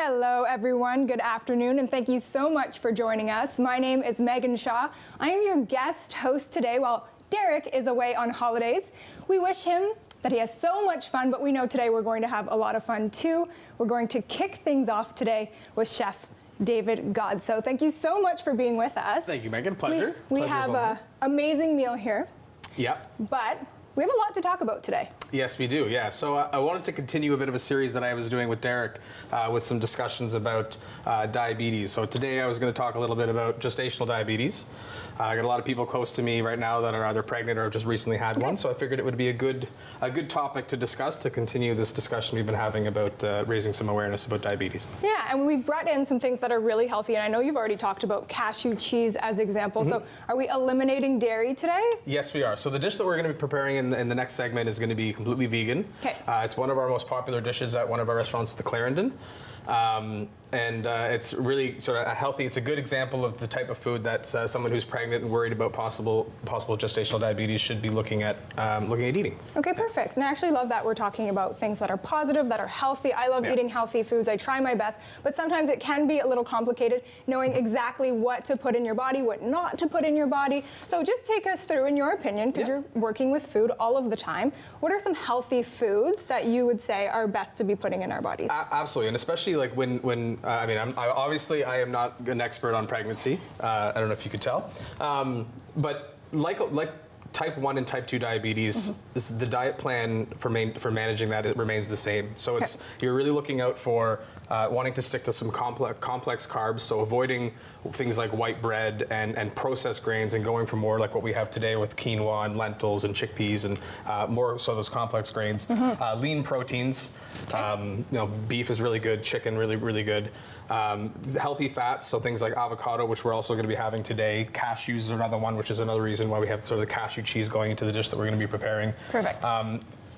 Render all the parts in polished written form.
Hello everyone, good afternoon, and thank you so much for joining us. My name is Megan Shaw. I am your guest host today while Derek is away on holidays. We wish him that he has so much fun, but we know today we're going to have a lot of fun too. We're going to kick things off today with Chef David Godso. Thank you so much for being with us. Thank you, Megan. Pleasure. We have an amazing meal here. Yep. But we have a lot to talk about today. Yes, we do, yeah. So I wanted to continue a bit of a series that I was doing with Derek with some discussions about diabetes. So today I was going to talk a little bit about gestational diabetes. I got a lot of people close to me right now that are either pregnant or have just recently had one, so I figured it would be a good topic to discuss to continue this discussion we've been having about raising some awareness about diabetes. Yeah, and we've brought in some things that are really healthy, and I know you've already talked about cashew cheese as example. So are we eliminating dairy today? Yes, we are. So the dish that we're going to be preparing in the next segment is going to be completely vegan. Okay. It's one of our most popular dishes at one of our restaurants, the Clarendon. It's really sort of a healthy, it's a good example of the type of food that someone who's pregnant and worried about possible gestational diabetes should be looking at eating. Okay, perfect. And I actually love that we're talking about things that are positive, that are healthy. I love eating healthy foods. I try my best, but sometimes it can be a little complicated knowing exactly what to put in your body, what not to put in your body. So just take us through, in your opinion, because you're working with food all of the time, what are some healthy foods that you would say are best to be putting in our bodies? Absolutely, and especially like when I am not an expert on pregnancy. I don't know if you could tell, but like type 1 and type 2 diabetes, the diet plan for managing that, it remains the same. So you're really looking out for wanting to stick to some complex carbs, so avoiding things like white bread and processed grains and going for more like what we have today with quinoa and lentils and chickpeas and more so those complex grains. Lean proteins, beef is really good, chicken really good. Healthy fats, so things like avocado, which we're also going to be having today. Cashews is another one, which is another reason why we have sort of the cashew cheese going into the dish that we're going to be preparing. Perfect.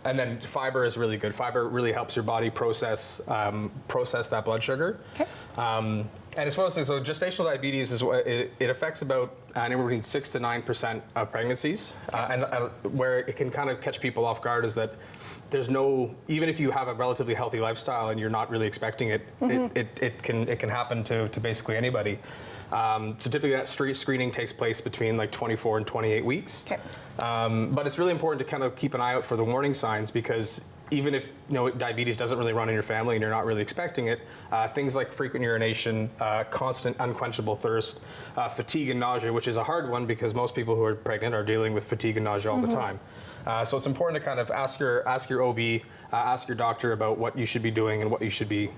And then fiber is really good. Fiber really helps your body process that blood sugar. Okay. And it's one of those things, so gestational diabetes it affects about anywhere between 6 to 9% of pregnancies. And where it can kind of catch people off guard is that there's even if you have a relatively healthy lifestyle and you're not really expecting it, it can happen to basically anybody. So typically that screening takes place between like 24 and 28 weeks. Okay. But it's really important to kind of keep an eye out for the warning signs, because even if diabetes doesn't really run in your family and you're not really expecting it, things like frequent urination, constant unquenchable thirst, fatigue and nausea, which is a hard one because most people who are pregnant are dealing with fatigue and nausea all the time. So it's important to kind of ask your OB, ask your doctor about what you should be doing and what you should be,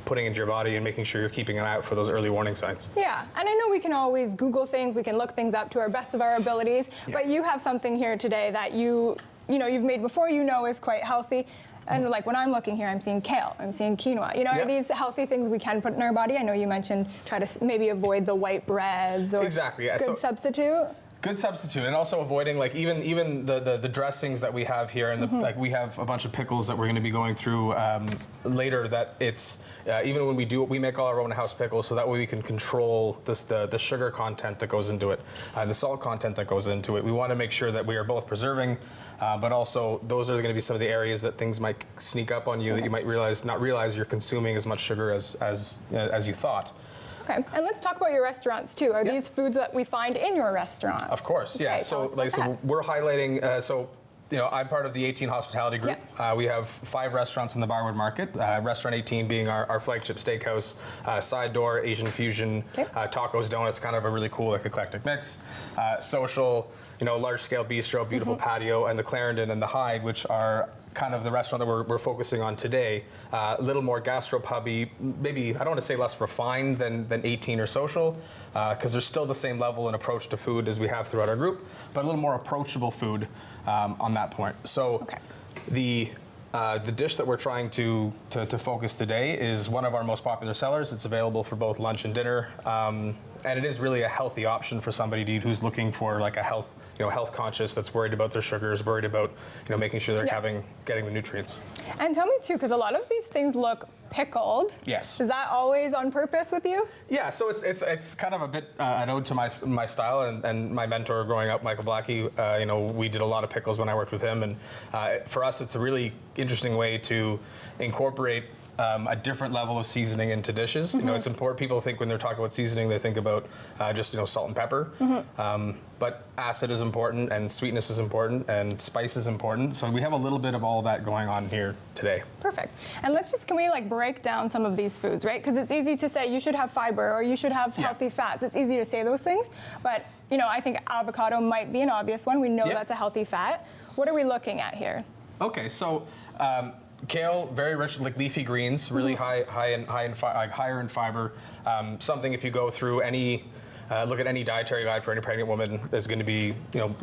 putting into your body, and making sure you're keeping an eye out for those early warning signs. Yeah, and I know we can always Google things, we can look things up to our best of our abilities, but you have something here today that you've made before is quite healthy. And like when I'm looking here, I'm seeing kale, I'm seeing quinoa. Are these healthy things we can put in our body? I know you mentioned try to maybe avoid the white breads or good substitute. Good substitute, and also avoiding like even the dressings that we have here, and like we have a bunch of pickles that we're going to be going through later. That it's even when we make all our own house pickles, so that way we can control the sugar content that goes into it, the salt content that goes into it. We want to make sure that we are both preserving, but also those are going to be some of the areas that things might sneak up on you that you might not realize you're consuming as much sugar as you thought. Okay, and let's talk about your restaurants too. Are these foods that we find in your restaurant? Of course, yeah. Okay, so we're highlighting. I'm part of the 18 Hospitality Group. We have 5 restaurants in the Barwood Market. Restaurant 18 being our flagship steakhouse, side door, Asian fusion, tacos, donuts, kind of a really cool eclectic mix. Social, large scale bistro, beautiful patio, and the Clarendon and the Hyde, which are kind of the restaurant that we're focusing on today. A little more gastropubby, maybe I don't want to say less refined than 18 or social, because there's still the same level and approach to food as we have throughout our group, but a little more approachable food on that point. So the dish that we're trying to focus today is one of our most popular sellers. It's available for both lunch and dinner, and it is really a healthy option for somebody to eat who's looking for like a health conscious, that's worried about their sugars, worried about making sure they're getting the nutrients. And tell me too, because a lot of these things look pickled. Yes. Is that always on purpose with you? Yeah, so it's kind of a bit an ode to my style and my mentor growing up, Michael Blackie. We did a lot of pickles when I worked with him, and for us, it's a really interesting way to incorporate a different level of seasoning into dishes. You know, it's important. People think when they're talking about seasoning, they think about just salt and pepper. But acid is important, and sweetness is important, and spice is important. So we have a little bit of all that going on here today. Perfect. And can we break down some of these foods, right? Because it's easy to say you should have fiber or you should have healthy fats. It's easy to say those things, but I think avocado might be an obvious one. We know that's a healthy fat. What are we looking at here? Okay, so kale, very rich leafy greens, really higher in fiber. Something if you go through any look at any dietary guide for any pregnant woman, is going to be,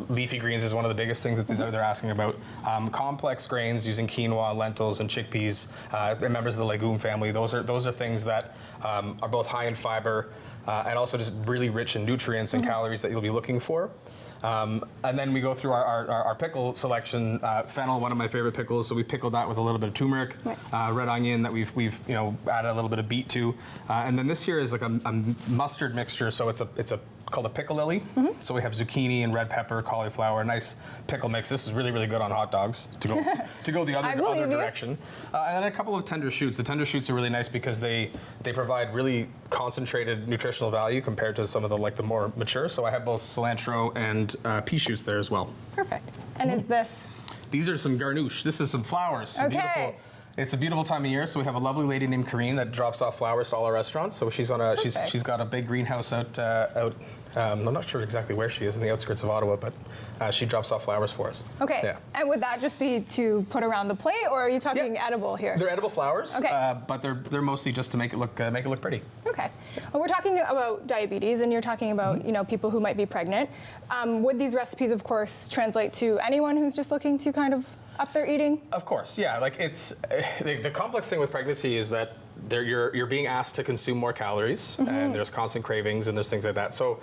leafy greens is one of the biggest things that they're asking about. Complex grains using quinoa, lentils, and chickpeas, members of the legume family. Those are things that are both high in fiber and also just really rich in nutrients and calories that you'll be looking for. And then we go through our pickle selection. Fennel, one of my favorite pickles, so we pickled that with a little bit of turmeric, red onion that we've added a little bit of beet to, and then this here is like a mustard mixture. So it's called a pickle lily. So we have zucchini and red pepper, cauliflower, nice pickle mix. This is really, really good on hot dogs to go the other direction. And then a couple of tender shoots. The tender shoots are really nice because they provide really concentrated nutritional value compared to some of the more mature. So I have both cilantro and pea shoots there as well. Perfect. And is this? These are some garnouche. This is some flowers. Some beautiful. It's a beautiful time of year, so we have a lovely lady named Karine that drops off flowers to all our restaurants. So she's she's got a big greenhouse out. I'm not sure exactly where she is, in the outskirts of Ottawa, but she drops off flowers for us. Okay. Yeah. And would that just be to put around the plate, or are you talking edible here? They're edible flowers. Okay. But they're mostly just to make it look pretty. Okay. Well, we're talking about diabetes, and you're talking about people who might be pregnant. Would these recipes, of course, translate to anyone who's just looking to kind of up their eating? Of course, yeah. It's the complex thing with pregnancy is that you're being asked to consume more calories, and there's constant cravings and there's things like that. So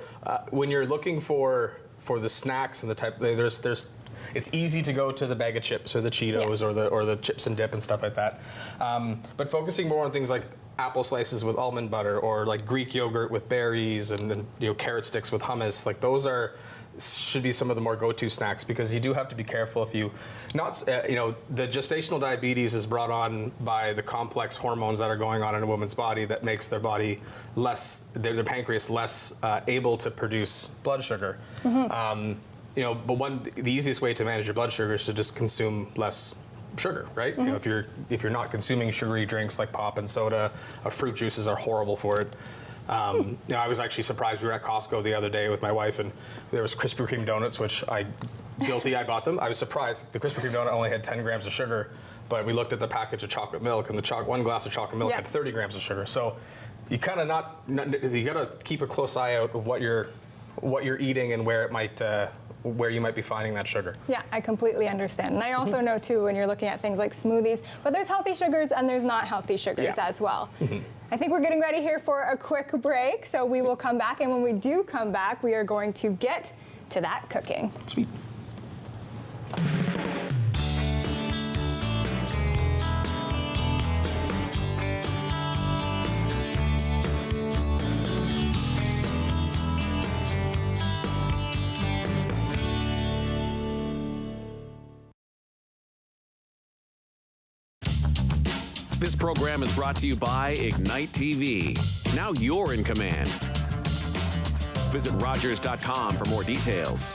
when you're looking for the snacks and the type, it's easy to go to the bag of chips or the Cheetos or the chips and dip and stuff like that. But focusing more on things like apple slices with almond butter, or Greek yogurt with berries, and carrot sticks with hummus, those should be some of the more go-to snacks, because you do have to be careful if the gestational diabetes is brought on by the complex hormones that are going on in a woman's body that makes their body their pancreas less able to produce blood sugar. But the easiest way to manage your blood sugar is to just consume less sugar, right? If you're not consuming sugary drinks like pop and soda, fruit juices are horrible for it. I was actually surprised. We were at Costco the other day with my wife, and there was Krispy Kreme donuts, which I bought them. I was surprised. The Krispy Kreme donut only had 10 grams of sugar, but we looked at the package of chocolate milk, and one glass of chocolate milk had 30 grams of sugar. So you kind of you got to keep a close eye out of what you're eating and where you might be finding that sugar. Yeah, I completely understand. And I also know, too, when you're looking at things like smoothies, but there's healthy sugars and there's not healthy sugars as well. I think we're getting ready here for a quick break, so we will come back. And when we do come back, we are going to get to that cooking. Sweet. This program is brought to you by Ignite TV. Now you're in command. Visit Rogers.com for more details.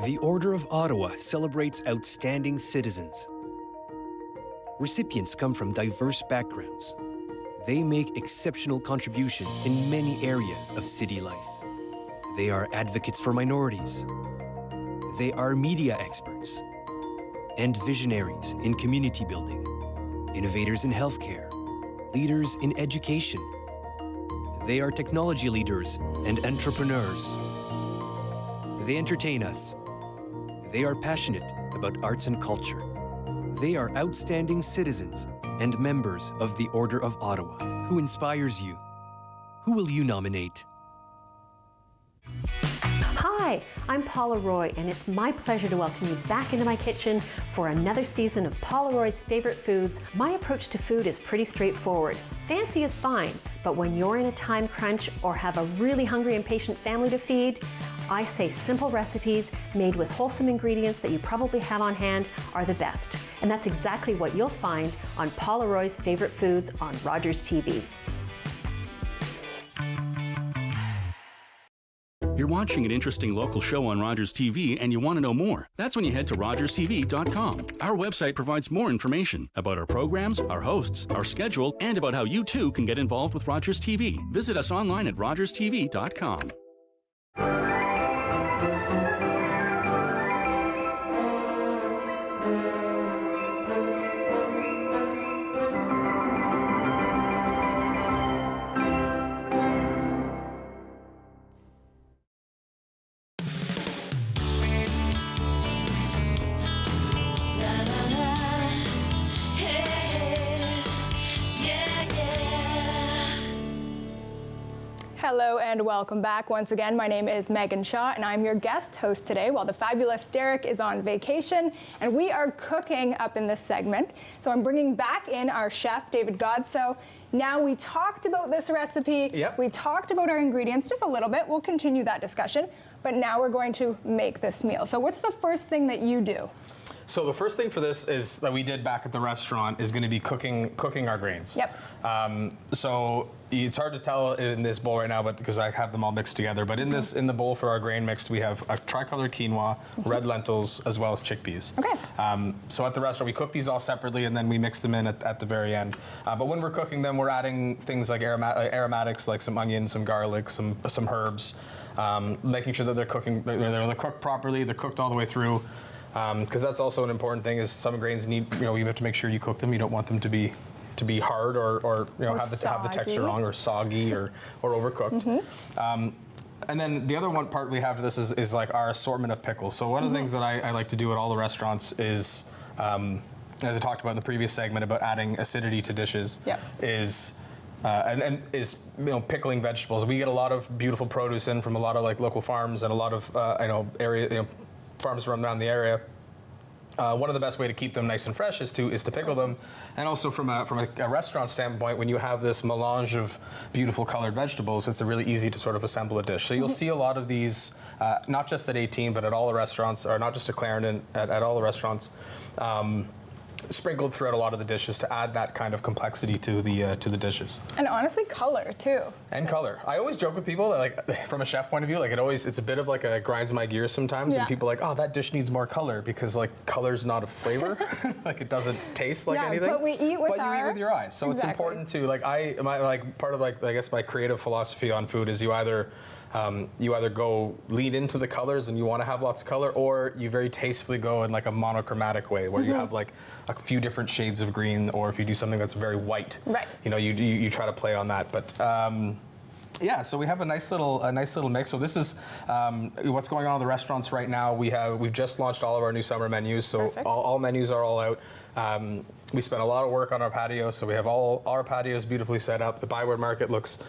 The Order of Ottawa celebrates outstanding citizens. Recipients come from diverse backgrounds. They make exceptional contributions in many areas of city life. They are advocates for minorities. They are media experts and visionaries in community building, innovators in healthcare, leaders in education. They are technology leaders and entrepreneurs. They entertain us. They are passionate about arts and culture. They are outstanding citizens and members of the Order of Ottawa. Who inspires you? Who will you nominate? Hi, I'm Paula Roy, and it's my pleasure to welcome you back into my kitchen for another season of Paula Roy's Favorite Foods. My approach to food is pretty straightforward. Fancy is fine, but when you're in a time crunch or have a really hungry, impatient family to feed, I say simple recipes made with wholesome ingredients that you probably have on hand are the best. And that's exactly what you'll find on Paula Roy's Favorite Foods on Rogers TV. You're watching an interesting local show on Rogers TV and you want to know more. That's when you head to rogerstv.com. Our website provides more information about our programs, our hosts, our schedule, and about how you too can get involved with Rogers TV. Visit us online at rogerstv.com. Hello and welcome back. Once again, my name is Megan Shaw and I'm your guest host today while the fabulous Derek is on vacation and we are cooking up in this segment. So I'm bringing back in our chef, David Godso. Now we talked about this recipe. Yep. We talked about our ingredients just a little bit. We'll continue that discussion, but now we're going to make this meal. So what's the first thing that you do? So the first thing for this is that we did back at the restaurant is going to be cooking our grains. Yep. So it's hard to tell in this bowl right now, but because I have them all mixed together. But in the bowl for our grain mix, we have a tricolor quinoa, red lentils, as well as chickpeas. Okay. So at the restaurant, we cook these all separately, and then we mix them in at the very end. But when we're cooking them, we're adding things like aromatics, like some onion, some garlic, some herbs, making sure that they're cooked properly. They're cooked all the way through. Because that's also an important thing. Is some grains need, you have to make sure you cook them. You don't want them to be hard or have the texture wrong or soggy or overcooked. And then the other one part we have to this is like our assortment of pickles. So one of the things that I like to do at all the restaurants is, as I talked about in the previous segment about adding acidity to dishes, is pickling vegetables. We get a lot of beautiful produce in from a lot of like local farms and a lot of farms around the area. One of the best way to keep them nice and fresh is to pickle them, and also from a restaurant standpoint, when you have this melange of beautiful colored vegetables, it's really easy to sort of assemble a dish. So you'll see a lot of these, not just at 18, but at all the restaurants, or not just at Clarendon, at all the restaurants. Sprinkled throughout a lot of the dishes to add that kind of complexity to the dishes. And honestly, color too. And color. I always joke with people that, like, from a chef point of view, like it's a bit of like a grinds my gears sometimes, and people are like, oh, that dish needs more color because like color's not a flavor, like it doesn't taste like anything. But we eat with you eat with your eyes. So it's important to part of I guess my creative philosophy on food is you either go lean into the colors and you want to have lots of color, or you very tastefully go in like a monochromatic way where you have like a few different shades of green, or if you do something that's very white, you try to play on that. But so we have a nice little mix. So this is what's going on in the restaurants right now. We've just launched all of our new summer menus. So all menus are all out. We spent a lot of work on our patio, so we have all our patios beautifully set up. The Byward Market looks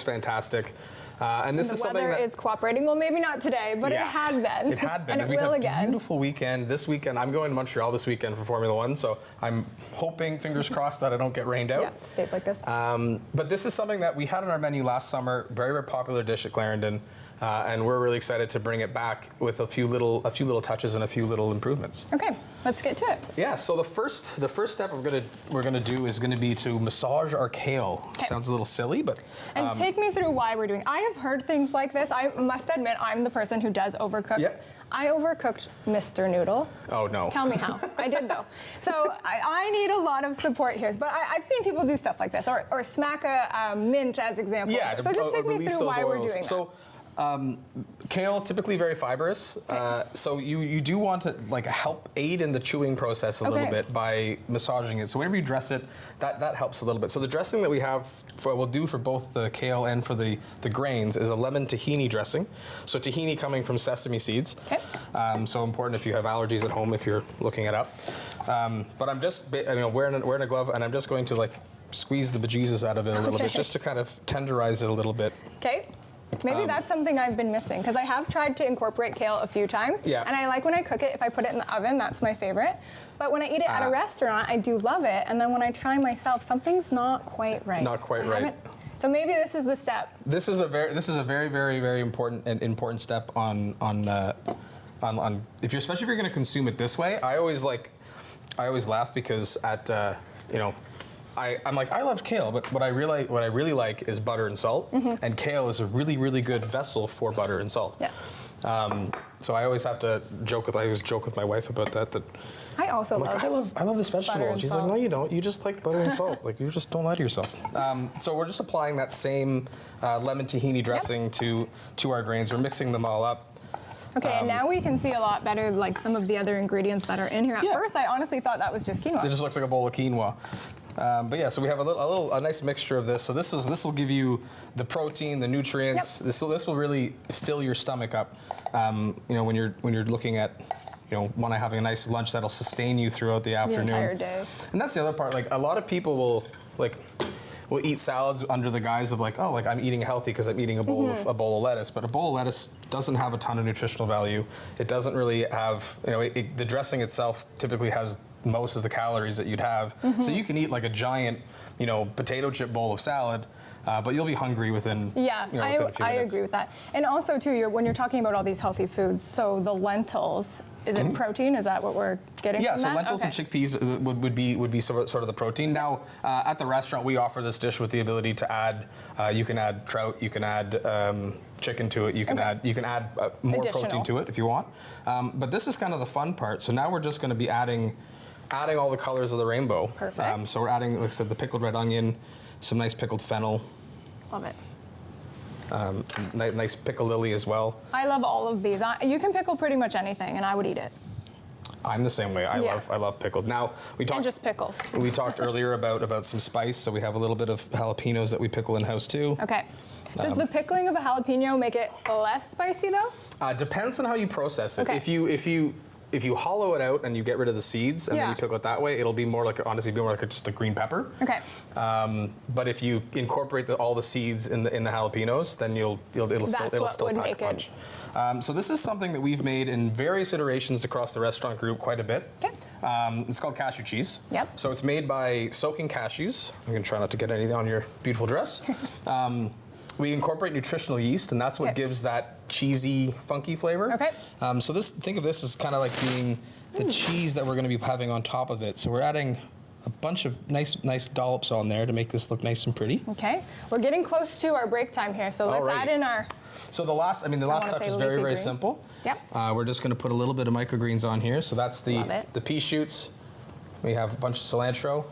fantastic. And this is something that... The weather is cooperating. Well, maybe not today, but it had been. It had been. And we will had again. A beautiful weekend. This weekend, I'm going to Montreal this weekend for Formula One, so I'm hoping, fingers crossed, that I don't get rained out. Yeah, it stays like this. But this is something that we had on our menu last summer, very, very popular dish at Clarendon. And we're really excited to bring it back with a few little touches and a few little improvements. Okay, let's get to it. Yeah. So the first step we're gonna do is gonna be to massage our kale. Okay. Sounds a little silly, but and take me through why we're doing. I have heard things like this. I must admit, I'm the person who does overcook. Yep. I overcooked Mr. Noodle. Oh no. Tell me how. I did though. So I need a lot of support here. But I've seen people do stuff like this, or smack a mint as examples. Yeah. So just take me through why we're doing that. Kale, typically very fibrous, so you do want to help aid in the chewing process a little bit by massaging it. So whenever you dress it, that helps a little bit. So the dressing that we'll do for both the kale and for the grains is a lemon tahini dressing. So tahini coming from sesame seeds. Okay. So important if you have allergies at home if you're looking it up. But I'm just wearing a glove, and I'm just going to squeeze the bejesus out of it a little bit, just to kind of tenderize it a little bit. Okay. Maybe that's something I've been missing, because I have tried to incorporate kale a few times, and I like when I cook it, if I put it in the oven, that's my favorite. But when I eat it at a restaurant, I do love it, and then when I try myself, something's not quite right. Not quite right. So maybe this is the step. This is a very important step on if you're especially if you're going to consume it this way. I always laugh because at I'm like, I love kale, but what I really like is butter and salt, and kale is a really good vessel for butter and salt. Yes. So I always have to joke with my wife about that. That I also I love this vegetable. butter And she's and like, salt. no, you don't. You just like butter and salt. Like, you just don't lie to yourself. So we're just applying that same lemon tahini dressing to our grains. We're mixing them all up. Okay, and now we can see a lot better, like some of the other ingredients that are in here. At first, I honestly thought that was just quinoa. It just looks like a bowl of quinoa. But yeah, so we have a nice mixture of this. So this will give you the protein, the nutrients. This will really fill your stomach up. When you're looking at, want to having a nice lunch that'll sustain you throughout the afternoon. The entire day. And that's the other part. Like, a lot of people will eat salads under the guise of I'm eating healthy because I'm eating a bowl of lettuce. But a bowl of lettuce doesn't have a ton of nutritional value. It doesn't really have, the dressing itself typically has most of the calories that you'd have. So you can eat like a giant, potato chip bowl of salad, but you'll be hungry within, within a few minutes. I agree with that. And also too, when you're talking about all these healthy foods, so the lentils, is it protein? Is that what we're getting from that? Yeah, so lentils and chickpeas would be sort of the protein. Now, at the restaurant, we offer this dish with the ability to add, you can add trout, you can add chicken to it, you can add more protein to it if you want. But this is kind of the fun part. So now we're just going to be adding all the colors of the rainbow. Perfect. So we're adding, like I said, the pickled red onion, some nice pickled fennel. Love it. Some nice piccalilli as well. I love all of these. You can pickle pretty much anything, and I would eat it. I'm the same way. I love pickled. Now And just pickles. We talked earlier about some spice, so we have a little bit of jalapenos that we pickle in house too. Okay. Does the pickling of a jalapeno make it less spicy though? Depends on how you process it. Okay. If you hollow it out and you get rid of the seeds and then you pickle it that way, it'll be more like just a green pepper. Okay. But if you incorporate all the seeds in the jalapenos, then it'll still pack a punch. So this is something that we've made in various iterations across the restaurant group quite a bit. Okay. It's called cashew cheese. Yep. So it's made by soaking cashews. I'm going to try not to get any on your beautiful dress. We incorporate nutritional yeast, and that's what gives that cheesy, funky flavor. Okay. So think of this as kind of like being the cheese that we're going to be having on top of it. So we're adding a bunch of nice dollops on there to make this look nice and pretty. Okay. We're getting close to our break time here, so let's add in our... So the last touch is very simple. Yep. We're just going to put a little bit of microgreens on here. So that's the pea shoots. We have a bunch of cilantro.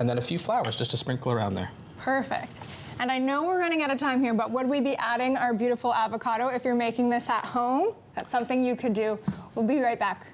And then a few flowers just to sprinkle around there. Perfect. And I know we're running out of time here, but would we be adding our beautiful avocado if you're making this at home? That's something you could do. We'll be right back.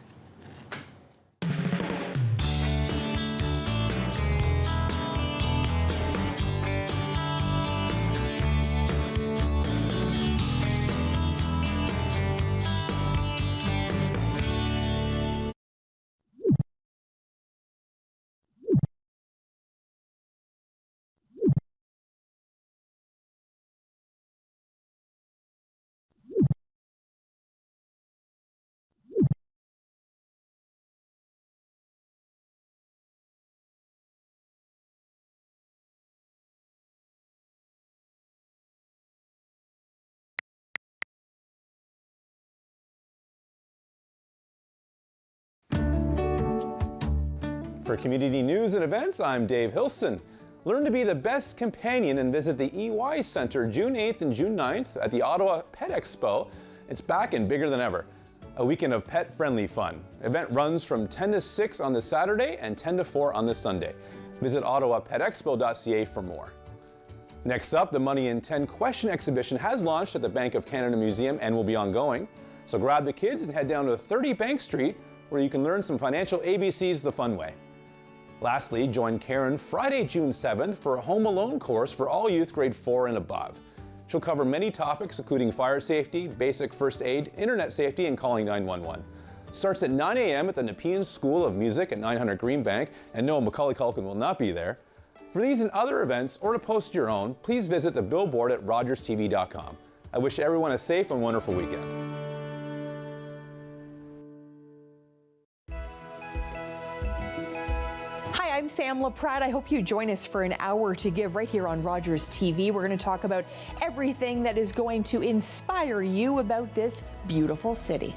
For community news and events, I'm Dave Hilson. Learn to be the best companion and visit the EY Center June 8th and June 9th at the Ottawa Pet Expo. It's back and bigger than ever. A weekend of pet-friendly fun. Event runs from 10 to 6 on the Saturday and 10 to 4 on the Sunday. Visit ottawapetexpo.ca for more. Next up, the Money in 10 question exhibition has launched at the Bank of Canada Museum and will be ongoing. So grab the kids and head down to 30 Bank Street where you can learn some financial ABCs the fun way. Lastly, join Karen Friday, June 7th for a Home Alone course for all youth grade 4 and above. She'll cover many topics including fire safety, basic first aid, internet safety, and calling 911. Starts at 9 a.m. at the Nepean School of Music at 900 Greenbank, and no, Macaulay Culkin will not be there. For these and other events, or to post your own, please visit the billboard at rogerstv.com. I wish everyone a safe and wonderful weekend. Hi, I'm Sam LaPratte. I hope you join us for an hour to give right here on Rogers TV. We're going to talk about everything that is going to inspire you about this beautiful city.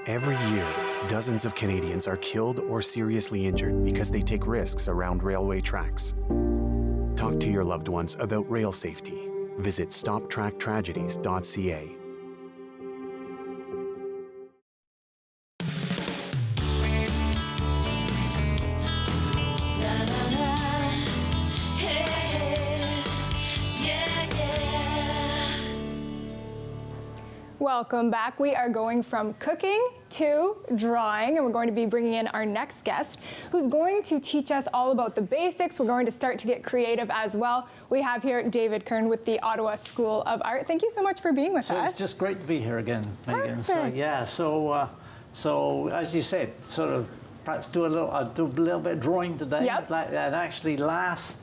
Every year, dozens of Canadians are killed or seriously injured because they take risks around railway tracks. Talk to your loved ones about rail safety. Visit stoptracktragedies.ca. Welcome back. We are going from cooking to drawing, and we're going to be bringing in our next guest, who's going to teach us all about the basics. We're going to start to get creative as well. We have here David Kern with the Ottawa School of Art. Thank you so much for being with us. It's just great to be here again, Megan. Perfect. So as you said, sort of perhaps do a little bit of drawing today. Yep. And actually last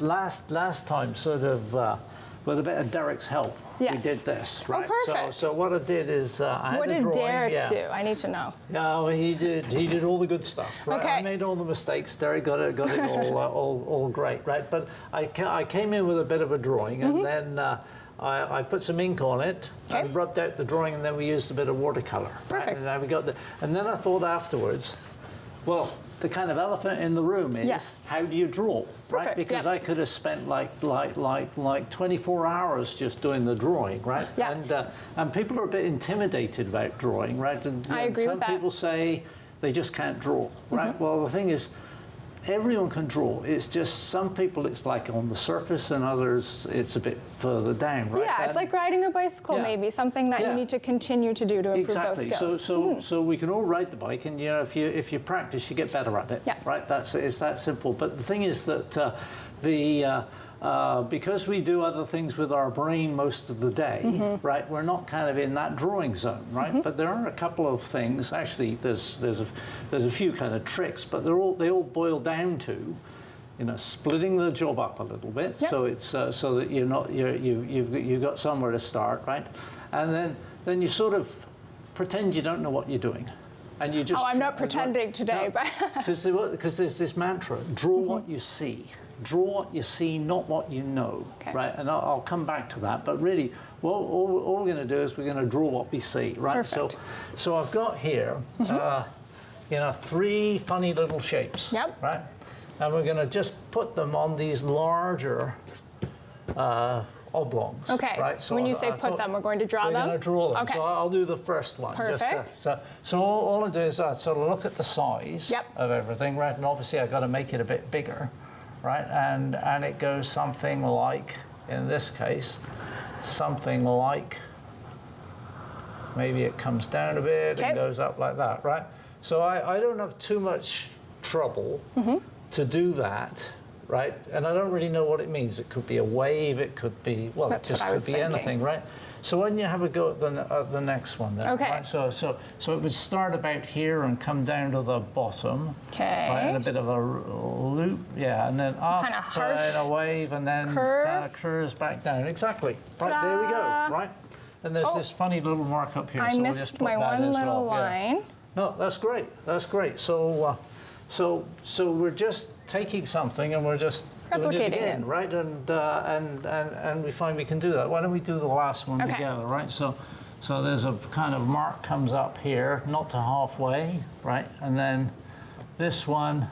time, sort of with a bit of Derek's help, we did this, right? Oh, perfect. So what I did is I had what a did drawing. Derek do? I need to know. No, he did all the good stuff. Right? Okay. I made all the mistakes. Derek got it all great, right? But I came in with a bit of a drawing, and then I put some ink on it and rubbed out the drawing, and then we used a bit of watercolor. Perfect. Right? And then we got and then I thought afterwards, well, the kind of elephant in the room is how do you draw, right? Perfect. Because I could have spent like 24 hours just doing the drawing, right? And people are a bit intimidated about drawing, right? And I agree with that. Some people say they just can't draw, right? Well, the thing is, everyone can draw. It's just some people it's like on the surface, and others it's a bit further down, right? Yeah, it's like riding a bicycle, maybe something that you need to continue to do to improve those skills. So we can all ride the bike, and if you practice, you get better at it. Yeah. Right. It's that simple. But the thing is that because we do other things with our brain most of the day, right? We're not kind of in that drawing zone, right? But there are a couple of things. Actually, there's a few kind of tricks, but they all boil down to, splitting the job up a little bit, so it's so that you've got somewhere to start, right? And then you sort of pretend you don't know what you're doing. And you just I'm not pretending today, but because there's this mantra: draw what you see. Draw what you see, not what you know, right? And I'll come back to that. But really, all we're going to do is we're going to draw what we see, right? Perfect. So I've got here, 3 funny little shapes, right? And we're going to just put them on these larger oblongs. Okay. Right? So when you say put them, we're going to draw them? We're going to draw them. Okay. So I'll do the first one. Perfect. So all I do is I sort of look at the size of everything, right? And obviously I've got to make it a bit bigger, right? And it goes something like, in this case, something like, maybe it comes down a bit and goes up like that, right? So I don't have too much trouble to do that, right? And I don't really know what it means. It could be a wave, it could be, well, it just could be anything, right? So when you have a go at the next one then, right? So it would start about here and come down to the bottom. Okay. Right, and a bit of a loop, and then up, kind of harsh and a wave, and then kind of curves back down. Exactly. Right, there we go, right? And there's this funny little mark up here. I so missed we'll just put my that one as little well. line. No, that's great. That's great. So we're just taking something and we're just doing it again, right? And we find we can do that. Why don't we do the last one together, right? So there's a kind of mark comes up here, not to halfway, right? And then this one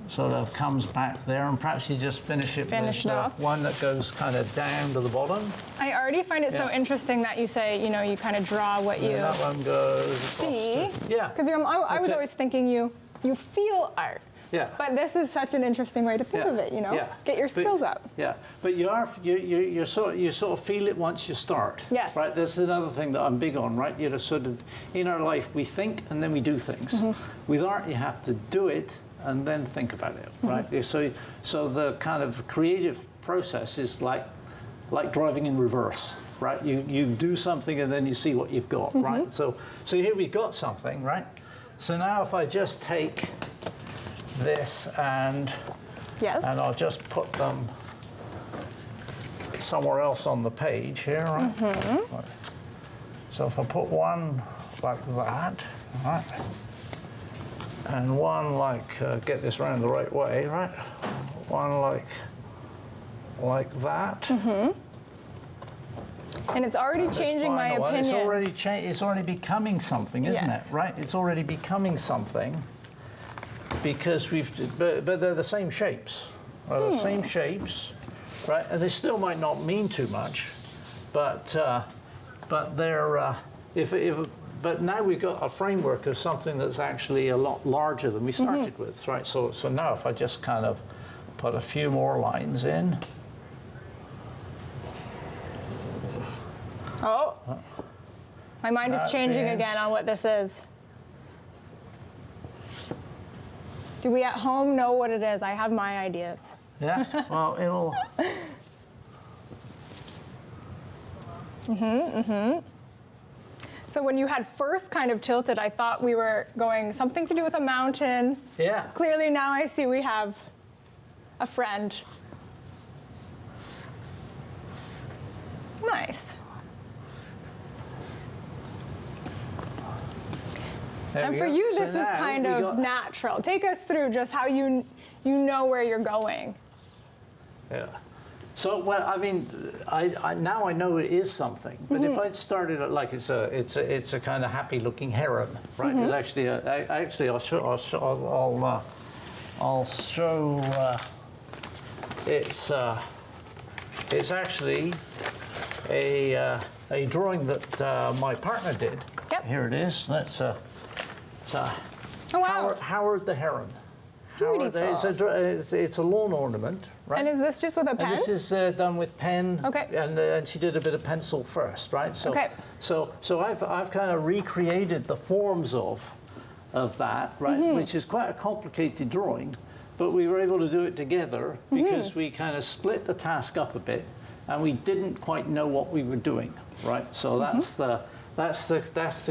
sort of comes back there, and perhaps you just finish it with one that goes kind of down to the bottom. I already find it so interesting that you say, you kind of draw what you that one goes see. Yeah. Because I was always thinking you feel art. Yeah. But this is such an interesting way to think of it, Get your skills up. Yeah. But you sort of feel it once you start. Yes. Right. That's another thing that I'm big on, right? Sort of in our life we think and then we do things. With art you have to do it and then think about it, right? So the kind of creative process is like driving in reverse, right? You do something and then you see what you've got, right? So here we've got something, right? So now if I just take this and I'll just put them somewhere else on the page here, right? So if I put one like that, right? and one like, get this round the right way, right? One like that. Mm-hmm. And it's already changing my opinion. It's already becoming something, isn't it? Right? It's already becoming something because but they're the same shapes. Right? The same shapes, right? And they still might not mean too much, but they're but now we've got a framework of something that's actually a lot larger than we started with, right? So now if I just kind of put a few more lines in. Oh, my mind is changing again on what this is. Do we at home know what it is? I have my ideas. Yeah, well, it'll... So when you had first kind of tilted, I thought we were going something to do with a mountain. Yeah. Clearly now I see we have a friend. Nice. And for you, this is kind of natural. Take us through just how you know where you're going. Yeah. So, well, I mean, I now I know it is something. But if I'd started it like it's a kind of happy-looking heron, right? It's actually I'll show it's actually a drawing that my partner did. Yep. Here it is. That's oh, wow. Howard the heron. Beautiful. It's a lawn ornament, right? And is this just with a pen? And this is done with pen. Okay. And she did a bit of pencil first, right? So, okay. So I've kind of recreated the forms of that, right? Which is quite a complicated drawing, but we were able to do it together because we kind of split the task up a bit, and we didn't quite know what we were doing, right? So that's the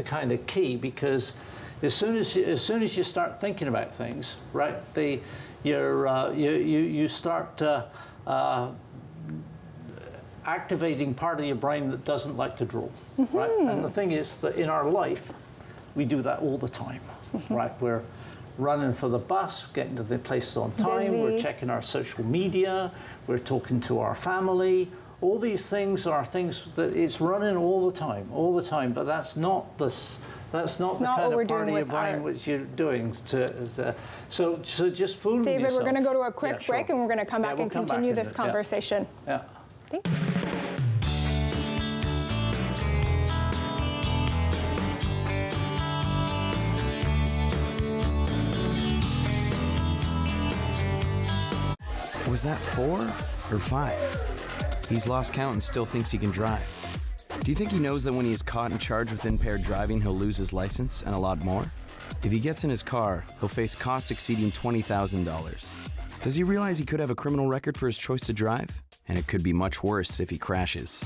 kind of key, because as soon as you start thinking about things, right, you start activating part of your brain that doesn't like to draw, right? And the thing is that in our life, we do that all the time, right? We're running for the bus, getting to the place on time, busy. We're checking our social media, we're talking to our family. All these things are things that it's running all the time, but that's not the kind of part of your brain which you're doing. So just fooling David, yourself. we're going to go to a quick break, and we're going to come back and continue this conversation. Yeah. Thank you. Was that 4 or 5? He's lost count and still thinks he can drive. Do you think he knows that when he is caught and charged with impaired driving, he'll lose his license and a lot more? If he gets in his car, he'll face costs exceeding $20,000. Does he realize he could have a criminal record for his choice to drive? And it could be much worse if he crashes.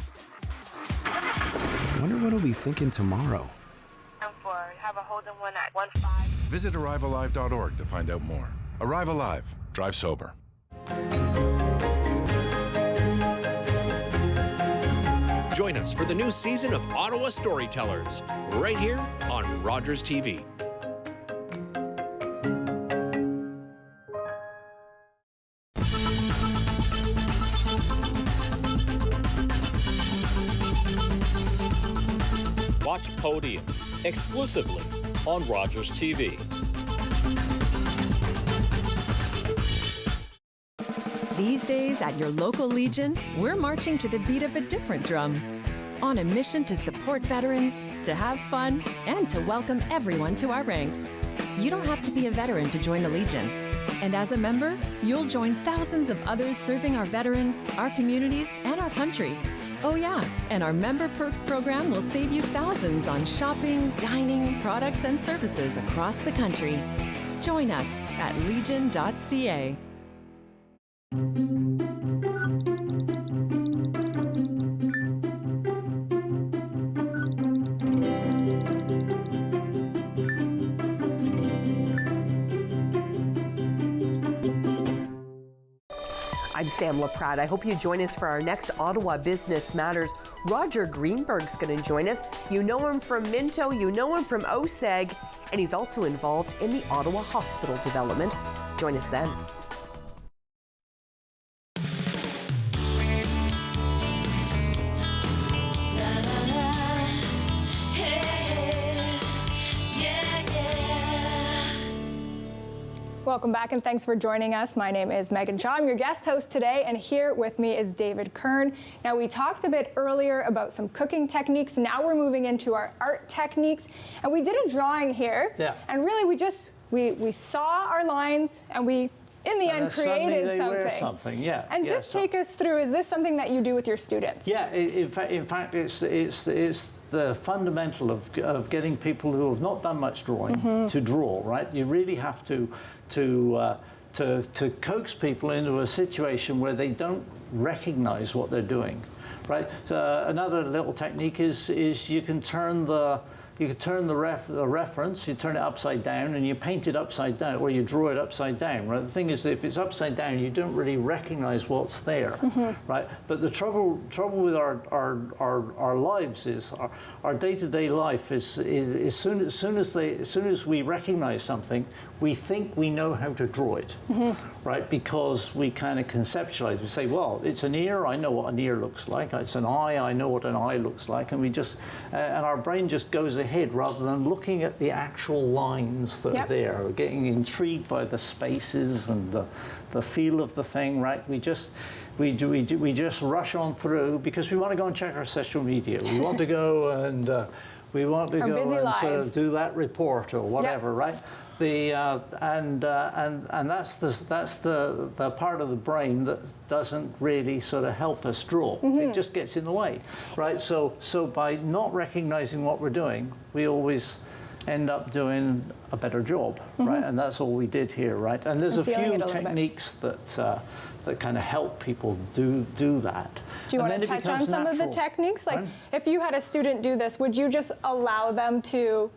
Wonder what he'll be thinking tomorrow. Have a hold on one at 15. Visit ArriveAlive.org to find out more. Arrive Alive. Drive sober. Join us for the new season of Ottawa Storytellers, right here on Rogers TV. Watch Podium exclusively on Rogers TV. These days at your local Legion, we're marching to the beat of a different drum. On a mission to support veterans, to have fun, and to welcome everyone to our ranks. You don't have to be a veteran to join the Legion. And as a member, you'll join thousands of others serving our veterans, our communities, and our country. Oh yeah, and our Member Perks program will save you thousands on shopping, dining, products, and services across the country. Join us at legion.ca. I'm Sam LaPrade. I hope you join us for our next Ottawa Business Matters. Roger Greenberg's going to join us. You know him from Minto, you know him from OSEG, and he's also involved in the Ottawa Hospital development. Join us then. Welcome back and thanks for joining us. My name is Megan Shaw. I'm your guest host today, and here with me is David Kern. Now, we talked a bit earlier about some cooking techniques. Now we're moving into our art techniques, and we did a drawing here. Yeah. And really we saw our lines and we in the end created something. Yeah. And just take us through, is this something that you do with your students? Yeah, in fact it's the fundamental of getting people who have not done much drawing to draw, right? You really have to coax people into a situation where they don't recognize what they're doing, right? So another little technique is you can turn the reference, you turn it upside down and you paint it upside down, or you draw it upside down, right? The thing is that if it's upside down, you don't really recognize what's there, right? But the trouble with our lives is our day-to-day life is as soon as we recognize something, we think we know how to draw it, right? Because we kind of conceptualize. We say, well, it's an ear, I know what an ear looks like. It's an eye, I know what an eye looks like. And we just, and our brain just goes ahead rather than looking at the actual lines that are there, or getting intrigued by the spaces and the feel of the thing, right? We just rush on through because we want to go and check our social media. We want to go and sort of do that report or whatever, right? And that's the part of the brain that doesn't really sort of help us draw. It just gets in the way, right? So by not recognizing what we're doing, we always end up doing a better job, right? And that's all we did here, right? And there's a few techniques that kind of help people do that. Do you want to touch on some of the techniques? Like, if you had a student do this, would you just allow them to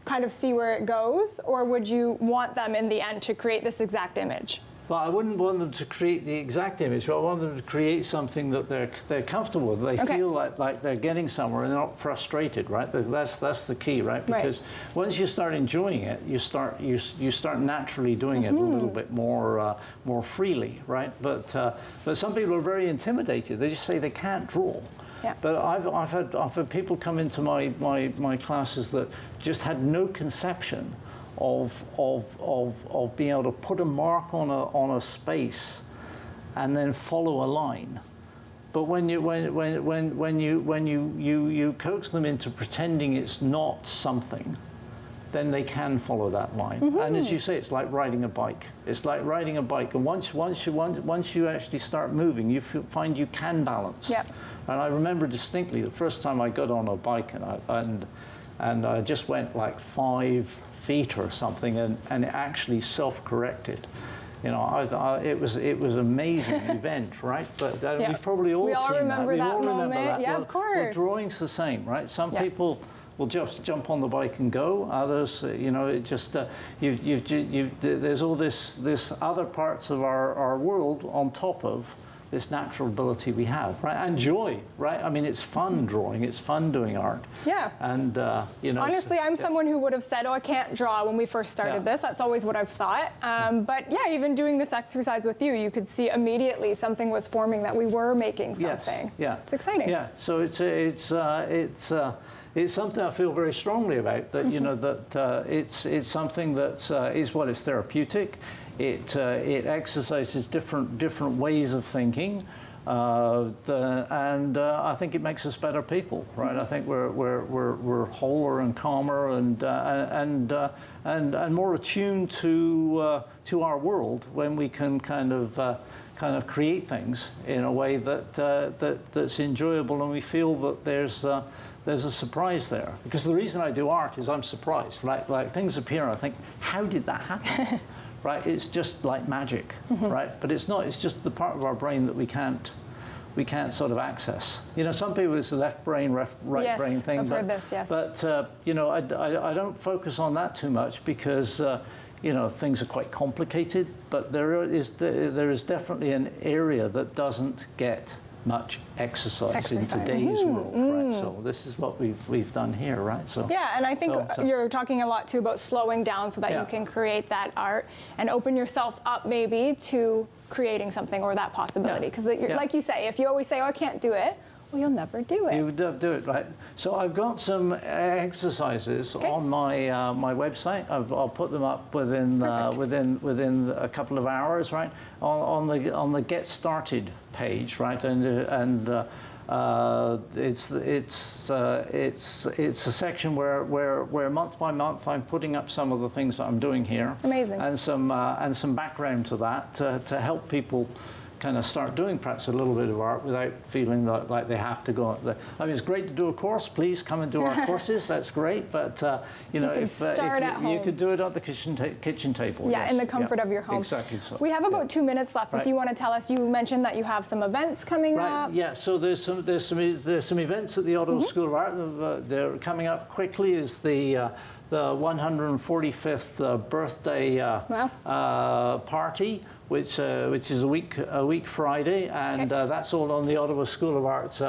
kind of see where it goes, or would you want them in the end to create this exact image? Well, I wouldn't want them to create the exact image, but I want them to create something that they're comfortable with. They feel like they're getting somewhere and they're not frustrated, right? That's the key, right? Because once you start enjoying it, you start naturally doing it a little bit more freely, right? But some people are very intimidated. They just say they can't draw. Yeah. But I've had people come into my classes that just had no conception of being able to put a mark on a space and then follow a line. But when you coax them into pretending it's not something, then they can follow that line. And as you say, it's like riding a bike. It's like riding a bike, and once you actually start moving, you find you can balance. Yep. And I remember distinctly the first time I got on a bike, and I just went like 5 feet or something, and it actually self-corrected. You know, it was an amazing event, right? But we've probably all seen that. We all remember that. Yeah, of course. Well, drawing's the same, right? Some people will just jump on the bike and go. Others, you know, it just there's all this other parts of our world on top of this natural ability we have, right? And joy, right? I mean, it's fun drawing. It's fun doing art. Yeah. And, you know. Honestly, I'm someone who would have said, oh, I can't draw when we first started this. That's always what I've thought. But yeah, even doing this exercise with you, you could see immediately something was forming, that we were making something. Yes. Yeah. It's exciting. Yeah. So it's something I feel very strongly about, that, you know, that it's something that it's therapeutic. It exercises different ways of thinking, and I think it makes us better people, right? I think we're wholer and calmer and more attuned to our world when we can kind of create things in a way that's enjoyable, and we feel that there's a surprise there. Because the reason I do art is I'm surprised. Like things appear and I think, how did that happen? Right? It's just like magic, right? But it's not. It's just the part of our brain that we can't sort of access. You know, some people, it's the left brain, right brain thing. I've heard this, yes. But you know, I don't focus on that too much because you know, things are quite complicated. But there is definitely an area that doesn't get much exercise in today's world, right? So this is what we've done here, right? So yeah, and I think you're talking a lot too about slowing down so that you can create that art and open yourself up maybe to creating something or that possibility. Because like you say, if you always say, oh, I can't do it, well, you'll never do it. You do it, right? So I've got some exercises on my my website. I'll put them up within a couple of hours, right? On the Get Started page, right? And it's a section where month by month I'm putting up some of the things that I'm doing here. Amazing. And some background to that to help people kind of start doing perhaps a little bit of art without feeling like they have to go. I mean, it's great to do a course. Please come and do our courses. That's great. But you know, if you could do it at the kitchen table. Yeah, in the comfort of your home. Exactly so. We have about 2 minutes left. If you want to tell us, you mentioned that you have some events coming up. Yeah. So there's some events at the Ottawa School of Art. They're coming up quickly. Is the 145th birthday party, which is a week Friday, and that's all on the Ottawa School of Art's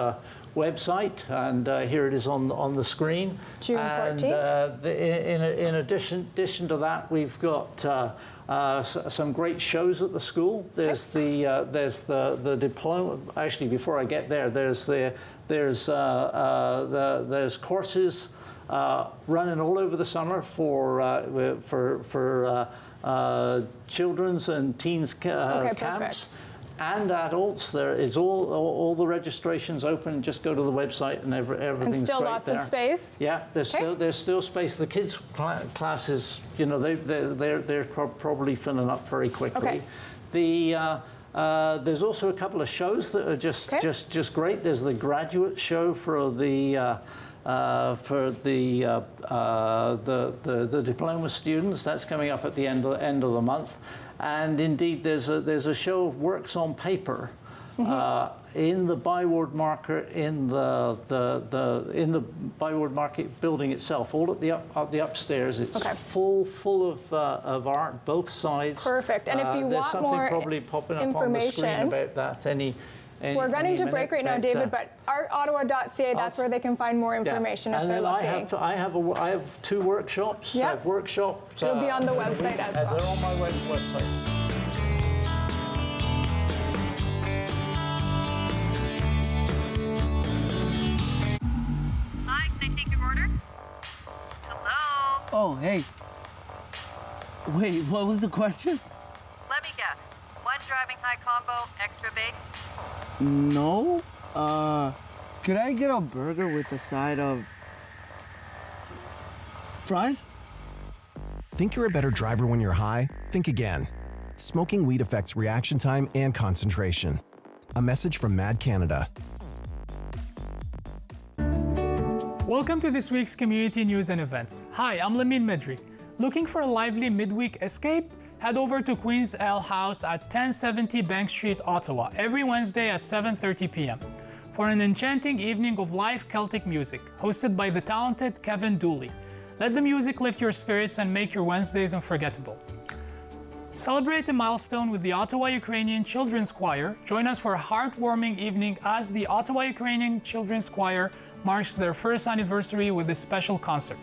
website, and here it is on the screen. June 14th. And in addition to that, we've got some great shows at the school. There's the diploma. Actually, before I get there, there's courses running all over the summer for children's and teens camps and adults. There is all the registrations open. Just go to the website and everything's and still great lots there. Of space. Yeah, there's still space. The kids' classes, you know, they're probably filling up very quickly. There's also a couple of shows that are just great. There's the graduate show for the diploma students. That's coming up at the end of the month, and indeed there's a show of works on paper in the Byward Market in the Byward Market building itself, all at the upstairs. It's full of art, both sides. Perfect. And if you there's want something more probably popping up information on the screen about that. We're running to break right now, David, but artottawa.ca, that's where they can find more information if they're looking. I have 2 workshops. Yep. I have workshops. It'll be on the website as well. They're on my website. Hi, can I take your order? Hello? Oh, hey. Wait, what was the question? Let me guess. 1 driving high combo, extra baked? No. Could I get a burger with a side of fries? Think you're a better driver when you're high? Think again. Smoking weed affects reaction time and concentration. A message from Mad Canada. Welcome to this week's Community News and Events. Hi, I'm Lamin Medri. Looking for a lively midweek escape? Head over to Queen's Ale House at 1070 Bank Street, Ottawa, every Wednesday at 7:30 p.m. for an enchanting evening of live Celtic music, hosted by the talented Kevin Dooley. Let the music lift your spirits and make your Wednesdays unforgettable. Celebrate a milestone with the Ottawa Ukrainian Children's Choir. Join us for a heartwarming evening as the Ottawa Ukrainian Children's Choir marks their first anniversary with a special concert.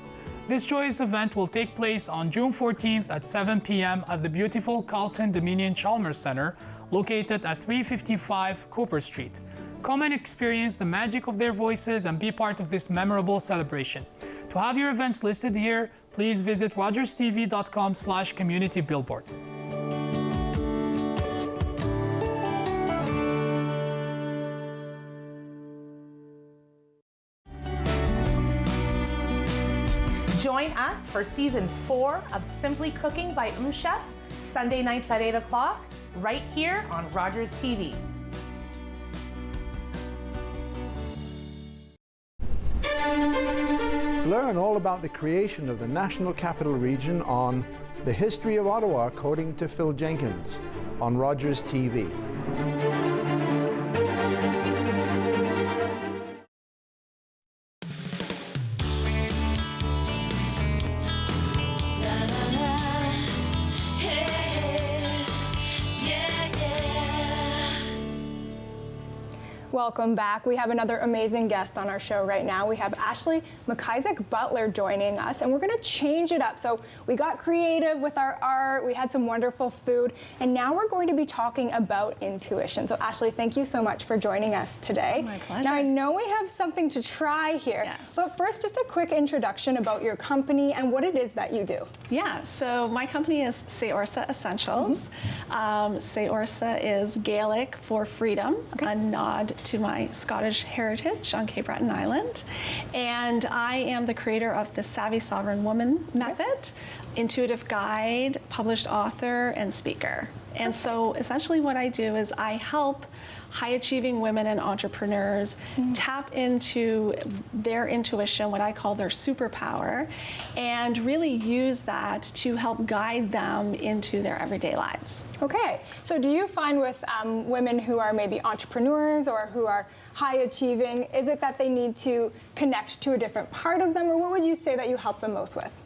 This joyous event will take place on June 14th at 7 p.m. at the beautiful Carlton Dominion Chalmers Center, located at 355 Cooper Street. Come and experience the magic of their voices and be part of this memorable celebration. To have your events listed here, please visit rogerstv.com/communitybillboard. Join us for Season 4 of Simply Cooking by Chef, Sunday nights at 8 o'clock, right here on Rogers TV. Learn all about the creation of the National Capital Region on The History of Ottawa, according to Phil Jenkins, on Rogers TV. Welcome back. We have another amazing guest on our show right now. We have Ashley McIsaac Butler joining us, and we're going to change it up. So we got creative with our art, we had some wonderful food, and now we're going to be talking about intuition. So Ashley, thank you so much for joining us today. My pleasure. Now I know we have something to try here, but first just a quick introduction about your company and what it is that you do. Yeah, so my company is Seorsa Essentials. Seorsa is Gaelic for freedom, a nod to my Scottish heritage on Cape Breton Island. And I am the creator of the Savvy Sovereign Woman method, intuitive guide, published author, and speaker. And so essentially what I do is I help high-achieving women and entrepreneurs tap into their intuition, what I call their superpower, and really use that to help guide them into their everyday lives. Okay, so do you find with women who are maybe entrepreneurs or who are high-achieving, is it that they need to connect to a different part of them, or what would you say that you help them most with?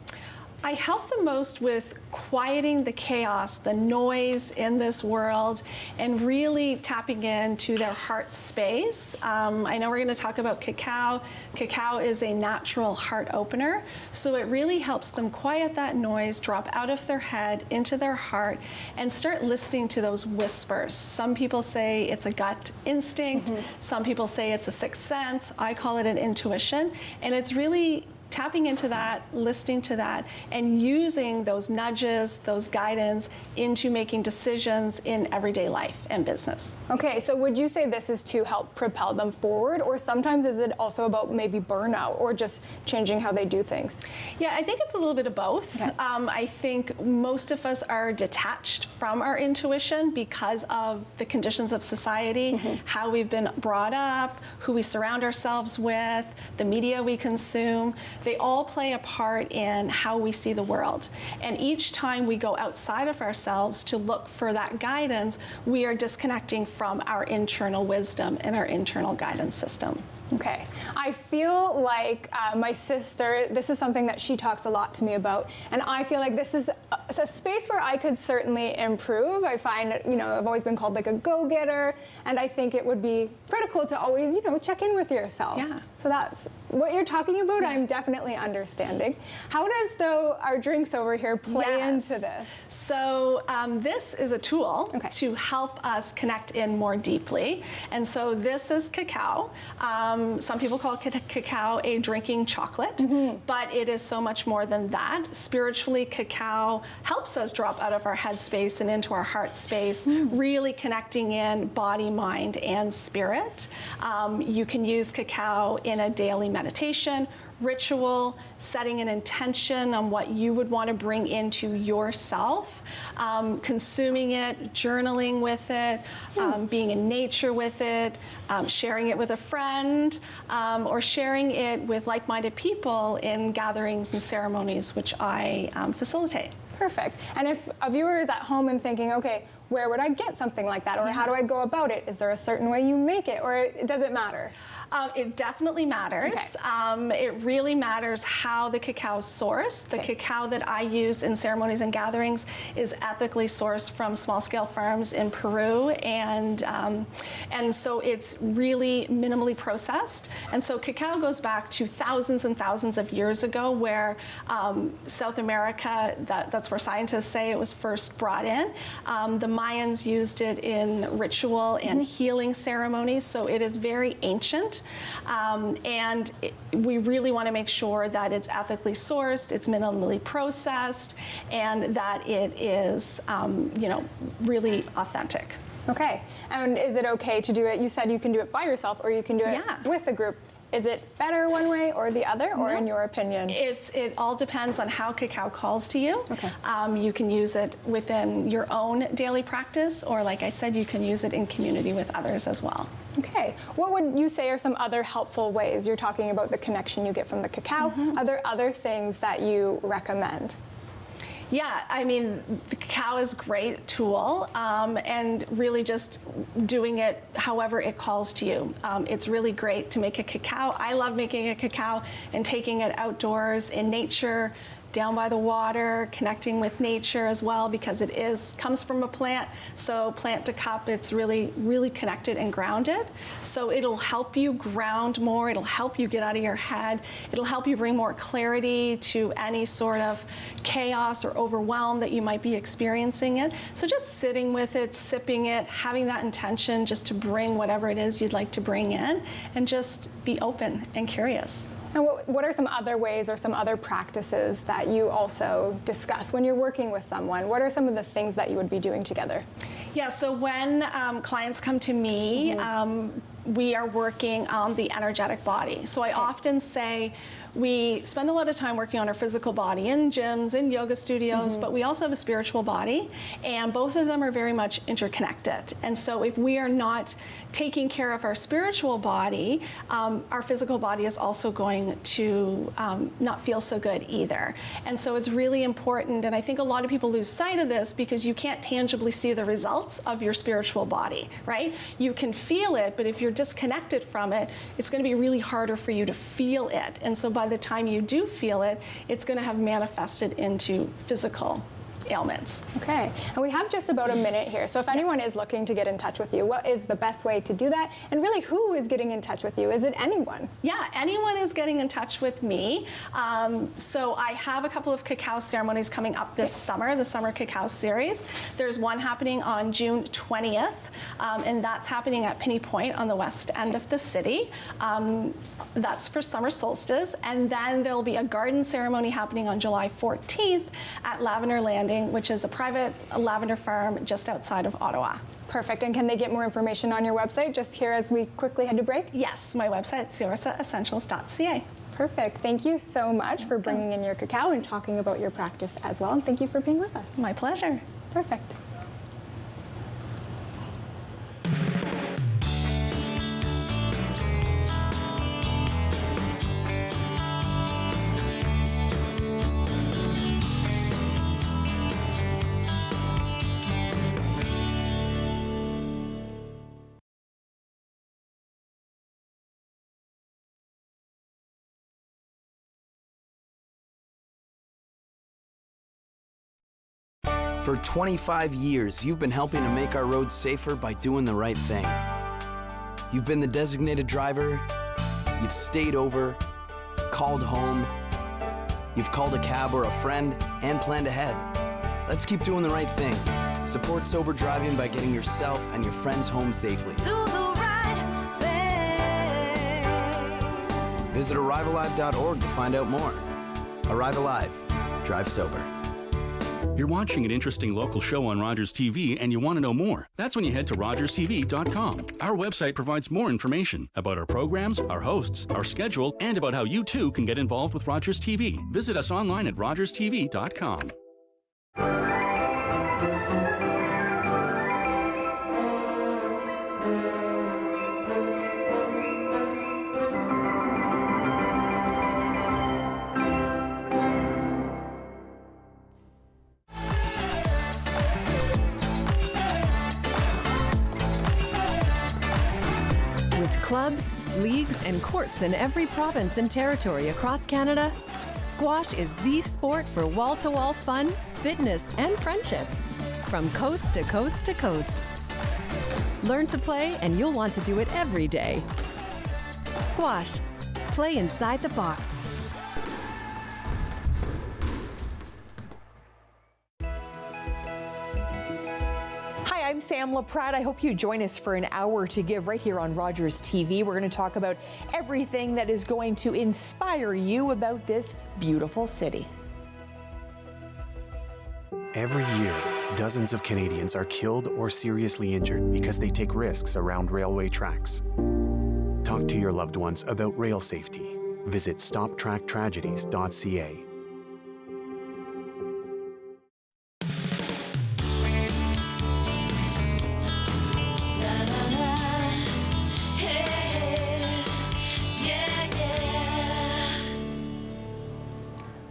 I help them most with quieting the chaos, the noise in this world, and really tapping into their heart space. I know we're going to talk about cacao. Cacao is a natural heart opener, so it really helps them quiet that noise, drop out of their head into their heart, and start listening to those whispers. Some people say it's a gut instinct. Some people say it's a sixth sense. I call it an intuition, and it's really tapping into that, listening to that, and using those nudges, those guidance into making decisions in everyday life and business. Okay, so would you say this is to help propel them forward, or sometimes is it also about maybe burnout or just changing how they do things? Yeah, I think it's a little bit of both. Okay. I think most of us are detached from our intuition because of the conditions of society, how we've been brought up, who we surround ourselves with, the media we consume. They all play a part in how we see the world. And each time we go outside of ourselves to look for that guidance, we are disconnecting from our internal wisdom and our internal guidance system. Okay. I feel like my sister, this is something that she talks a lot to me about, and I feel like this is a space where I could certainly improve. I find, I've always been called like a go-getter, and I think it would be critical to always, check in with yourself. Yeah. So that's what you're talking about. I'm definitely understanding. How does, though, our drinks over here play into this? So this is a tool to help us connect in more deeply. And so this is cacao. Some people call cacao a drinking chocolate, but it is so much more than that. Spiritually, cacao helps us drop out of our head space and into our heart space, really connecting in body, mind, and spirit. You can use cacao in a daily meditation, ritual, setting an intention on what you would want to bring into yourself, consuming it, journaling with it, being in nature with it, sharing it with a friend, or sharing it with like-minded people in gatherings and ceremonies, which I facilitate. Perfect. And if a viewer is at home and thinking, okay, where would I get something like that? Or how do I go about it? Is there a certain way you make it? Or does it matter? It definitely matters. Okay. It really matters how the cacao is sourced. The cacao that I use in ceremonies and gatherings is ethically sourced from small-scale farms in Peru, and so it's really minimally processed. And so cacao goes back to thousands and thousands of years ago, where South America, that's where scientists say it was first brought in. The Mayans used it in ritual and healing ceremonies, so it is very ancient. And we really want to make sure that it's ethically sourced, it's minimally processed, and that it is, really authentic. Okay. And is it okay to do it? You said you can do it by yourself, or you can do it with a group. Is it better one way or the other, or in your opinion? It all depends on how cacao calls to you. Okay. You can use it within your own daily practice, or like I said, you can use it in community with others as well. Okay. What would you say are some other helpful ways? You're talking about the connection you get from the cacao. Are there other things that you recommend? Yeah, I mean, the cacao is a great tool, and really just doing it however it calls to you. It's really great to make a cacao. I love making a cacao and taking it outdoors in nature, down by the water, connecting with nature as well, because it comes from a plant. So plant to cup, it's really, really connected and grounded. So it'll help you ground more. It'll help you get out of your head. It'll help you bring more clarity to any sort of chaos or overwhelm that you might be experiencing it. So just sitting with it, sipping it, having that intention just to bring whatever it is you'd like to bring in, and just be open and curious. And what are some other ways or some other practices that you also discuss when you're working with someone? What are some of the things that you would be doing together? Yeah, so when clients come to me, we are working on the energetic body. So I often say we spend a lot of time working on our physical body in gyms, in yoga studios, but we also have a spiritual body, and both of them are very much interconnected. And so if we are not taking care of our spiritual body, our physical body is also going to not feel so good either. And so it's really important, and I think a lot of people lose sight of this because you can't tangibly see the results of your spiritual body, right? You can feel it, but if you're disconnected from it, it's going to be really harder for you to feel it. And so by the time you do feel it, it's going to have manifested into physical ailments. Okay, and we have just about a minute here, so if anyone is looking to get in touch with you, what is the best way to do that? And really, who is getting in touch with you? Is it anyone? Yeah, anyone is getting in touch with me. So I have a couple of cacao ceremonies coming up this summer, the Summer Cacao Series. There's one happening on June 20th, and that's happening at Pinny Point on the west end of the city. That's for summer solstice, and then there'll be a garden ceremony happening on July 14th at Lavender Landing, which is a private lavender farm just outside of Ottawa. Perfect. And can they get more information on your website just here as we quickly head to break? Yes, my website, siorsaessentials.ca. Perfect. Thank you so much for bringing in your cacao and talking about your practice as well. And thank you for being with us. My pleasure. Perfect. For 25 years, you've been helping to make our roads safer by doing the right thing. You've been the designated driver, you've stayed over, called home, you've called a cab or a friend, and planned ahead. Let's keep doing the right thing. Support sober driving by getting yourself and your friends home safely. Do the right thing. Visit ArriveAlive.org to find out more. Arrive Alive. Drive sober. You're watching an interesting local show on Rogers TV and you want to know more. That's when you head to rogerstv.com. Our website provides more information about our programs, our hosts, our schedule, and about how you too can get involved with Rogers TV. Visit us online at rogerstv.com. Clubs, leagues, and courts in every province and territory across Canada, squash is the sport for wall-to-wall fun, fitness, and friendship. From coast to coast to coast. Learn to play, and you'll want to do it every day. Squash. Play inside the box. I'm Sam LaPratte. I hope you join us for an hour to give right here on Rogers TV. We're going to talk about everything that is going to inspire you about this beautiful city. Every year, dozens of Canadians are killed or seriously injured because they take risks around railway tracks. Talk to your loved ones about rail safety. Visit stoptracktragedies.ca.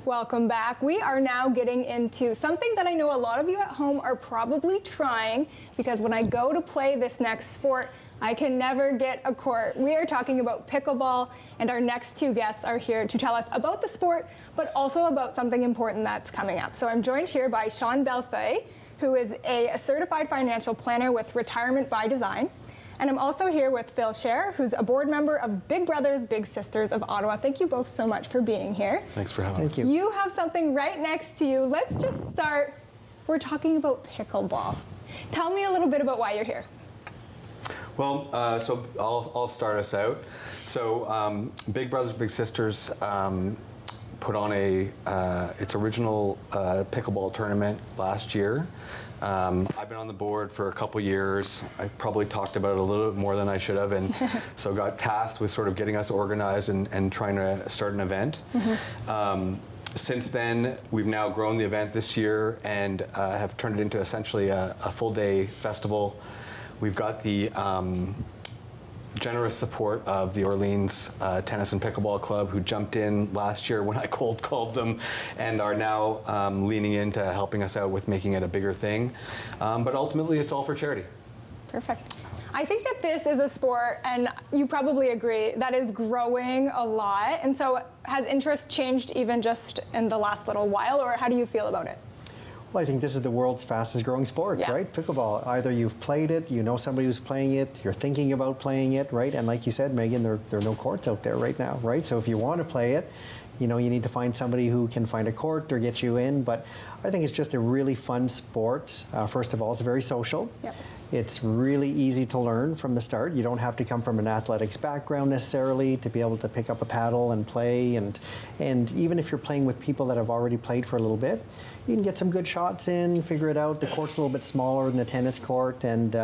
Welcome back. We are now getting into something that I know a lot of you at home are probably trying, because when I go to play this next sport, I can never get a court. We are talking about pickleball, and our next two guests are here to tell us about the sport, but also about something important that's coming up. So I'm joined here by Sean Bellefeuille, who is a certified financial planner with Retirement by Design. And I'm also here with Phil Scher, who's a board member of Big Brothers Big Sisters of Ottawa. Thank you both so much for being here. Thanks for having us. Thank you. You have something right next to you. Let's just start. We're talking about pickleball. Tell me a little bit about why you're here. Well, so I'll start us out. So Big Brothers Big Sisters put on its original pickleball tournament last year. I've been on the board for a couple years. I probably talked about it a little bit more than I should have, and so got tasked with sort of getting us organized and trying to start an event. Since then, we've now grown the event this year and have turned it into essentially a full-day festival. We've got the generous support of the Orleans Tennis and Pickleball Club, who jumped in last year when I cold called them, and are now leaning into helping us out with making it a bigger thing. But ultimately, it's all for charity. Perfect. I think that this is a sport, and you probably agree, that is growing a lot. And so has interest changed even just in the last little while, or how do you feel about it? Well, I think this is the world's fastest growing sport, right? Pickleball. Either you've played it, you know somebody who's playing it, you're thinking about playing it, right? And like you said, Megan, there are no courts out there right now, right? So if you want to play it, you know, you need to find somebody who can find a court or get you in. But I think it's just a really fun sport. First of all, it's very social. Yep. It's really easy to learn from the start. You don't have to come from an athletics background necessarily to be able to pick up a paddle and play. And even if you're playing with people that have already played for a little bit, you can get some good shots in, figure it out. The court's a little bit smaller than a tennis court, and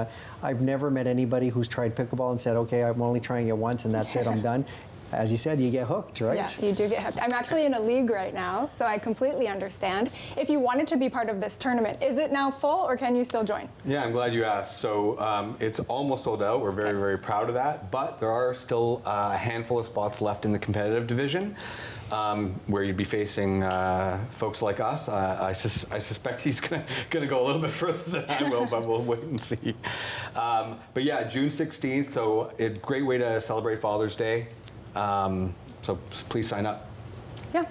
I've never met anybody who's tried pickleball and said, okay, I'm only trying it once and that's it, I'm done. As you said, you get hooked, right? Yeah, you do get hooked. I'm actually in a league right now, so I completely understand. If you wanted to be part of this tournament, is it now full or can you still join? Yeah, I'm glad you asked. So it's almost sold out. We're very, very proud of that. But there are still a handful of spots left in the competitive division where you'd be facing folks like us. I suspect he's going to go a little bit further than I will, but we'll wait and see. But yeah, June 16th, so it's a great way to celebrate Father's Day. So please sign up. Yeah.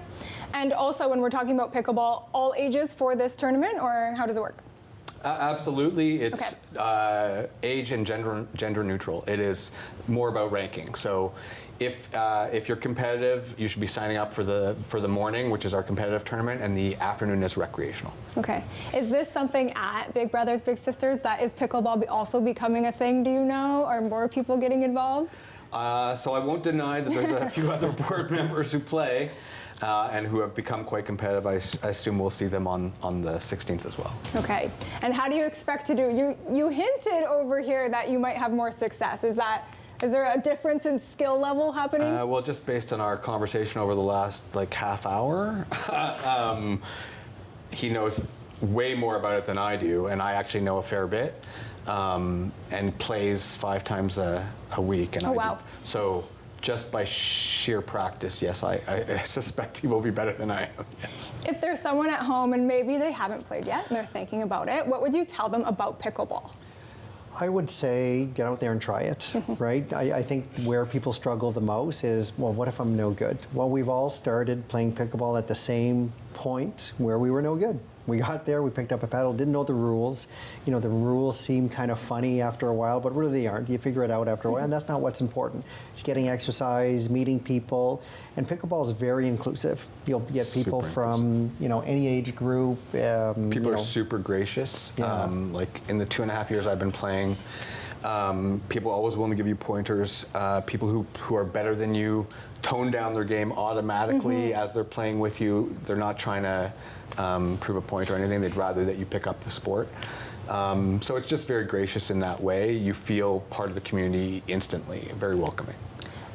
And also, when we're talking about pickleball, all ages for this tournament, or how does it work? Absolutely. It's age and gender neutral. It is more about ranking. So if you're competitive, you should be signing up for the morning, which is our competitive tournament, and the afternoon is recreational. Okay. Is this something at Big Brothers Big Sisters that is pickleball also becoming a thing, do you know? Are more people getting involved? So I won't deny that there's a few other board members who play and who have become quite competitive. I assume we'll see them on the 16th as well. Okay. And how do you expect to do? You hinted over here that you might have more success. Is there a difference in skill level happening? Well, just based on our conversation over the last half hour, he knows way more about it than I do, and I actually know a fair bit. And plays 5 times a week. And wow. So just by sheer practice, yes, I suspect he will be better than I am. Yes. If there's someone at home and maybe they haven't played yet and they're thinking about it, what would you tell them about pickleball? I would say get out there and try it, right? I think where people struggle the most is, well, what if I'm no good? Well, we've all started playing pickleball at the same point where we were no good. We got there, we picked up a paddle, didn't know the rules. You know, the rules seem kind of funny after a while, but really they aren't. You figure it out after a while, and that's not what's important. It's getting exercise, meeting people, and pickleball is very inclusive. You'll get people from, any age group. People are super gracious. Yeah. Like in the 2.5 years I've been playing, people are always willing to give you pointers. People who are better than you tone down their game automatically as they're playing with you. They're not trying to prove a point or anything. They'd rather that you pick up the sport. So it's just very gracious in that way. You feel part of the community instantly, very welcoming.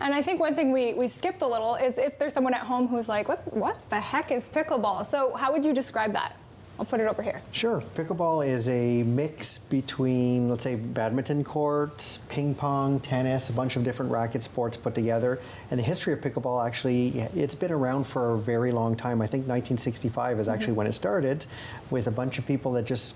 And I think one thing we skipped a little is if there's someone at home who's like, what the heck is pickleball? So how would you describe that? I'll put it over here. Sure. Pickleball is a mix between, let's say, badminton courts, ping pong, tennis, a bunch of different racket sports put together. And the history of pickleball, actually, it's been around for a very long time. I think 1965 is actually when it started, with a bunch of people that just